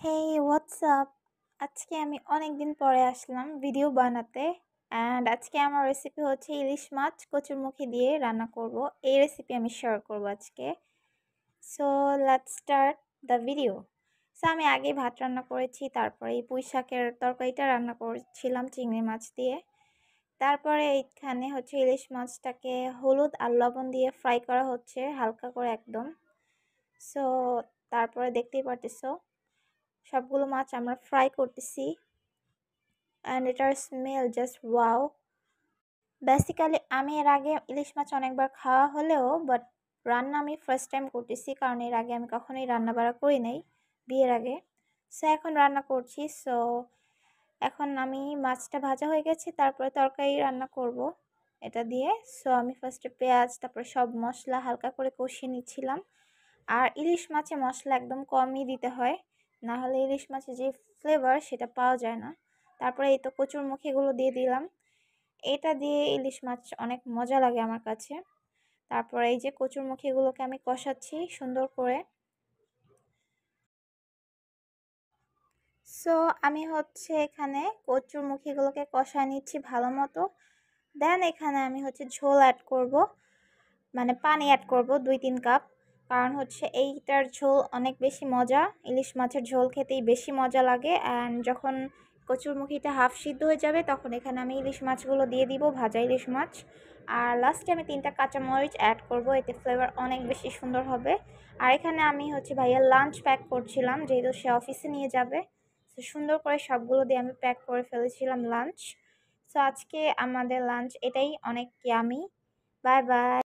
হেই what's up. আজকে আমি অনেক দিন পরে আসলাম ভিডিও বানাতে। অ্যান্ড আজকে আমার রেসিপি হচ্ছে ইলিশ মাছ কচুরমুখী দিয়ে রান্না করব। এই রেসিপি আমি শেয়ার করব আজকে। So let's start the video. So আমি আগে ভাত রান্না করেছি, তারপরে এই পুঁই শাকের তরকারিটা রান্না করেছিলাম চিংড়ি মাছ দিয়ে। তারপরে এইখানে হচ্ছে ইলিশ মাছটাকে হলুদ আর লবণ দিয়ে ফ্রাই করা হচ্ছে হালকা করে একদম। সো তারপরে দেখতেই পারতেছো সবগুলো মাছ আমরা ফ্রাই করতেছি অ্যান্ড এটার স্মেল জাস্ট ওয়াও। বেসিক্যালি আমি এর আগে ইলিশ মাছ অনেকবার খাওয়া হলেও বাট রান্না আমি ফার্স্ট টাইম করতেছি, কারণ এর আগে আমি কখনোই রান্না বাড়া করি নাই বিয়ের আগে। সো এখন রান্না করছি। সো এখন আমি মাছটা ভাজা হয়ে গেছে, তারপরে তরকারি রান্না করব এটা দিয়ে। সো আমি ফার্স্টে পেঁয়াজ, তারপরে সব মশলা হালকা করে কষিয়ে নিচ্ছিলাম। আর ইলিশ মাছে মশলা একদম কমই দিতে হয়, না হলে ইলিশ মাছের যে ফ্লেভার সেটা পাওয়া যায় না। তারপরে এই তো কচুরমুখীগুলো দিয়ে দিলাম। এটা দিয়ে ইলিশ মাছ অনেক মজা লাগে আমার কাছে। তারপরে এই যে কচুরমুখীগুলোকে আমি কষাচ্ছি সুন্দর করে। সো আমি হচ্ছে এখানে কচুরমুখীগুলোকে কষায় নিচ্ছি ভালো মতো। দেন এখানে আমি হচ্ছে ঝোল অ্যাড করব, মানে পানি অ্যাড করব 2-3 কাপ। কারণ হচ্ছে এইটার ঝোল অনেক বেশি মজা, ইলিশ মাছের ঝোল খেতেই বেশি মজা লাগে। অ্যান্ড যখন কচুরমুখীটা হাফ সিদ্ধ হয়ে যাবে তখন এখানে আমি ইলিশ মাছগুলো দিয়ে দিব, ভাজা ইলিশ মাছ। আর লাস্টে আমি 3টা কাঁচামরিচ অ্যাড করব, এতে ফ্লেভার অনেক বেশি সুন্দর হবে। আর এখানে আমি হচ্ছে ভাইয়ার লাঞ্চ প্যাক করছিলাম, যেহেতু সে অফিসে নিয়ে যাবে। তো সুন্দর করে সবগুলো দিয়ে আমি প্যাক করে ফেলেছিলাম লাঞ্চ। সো আজকে আমাদের লাঞ্চ এটাই অনেক ইয়ামি। Bye bye.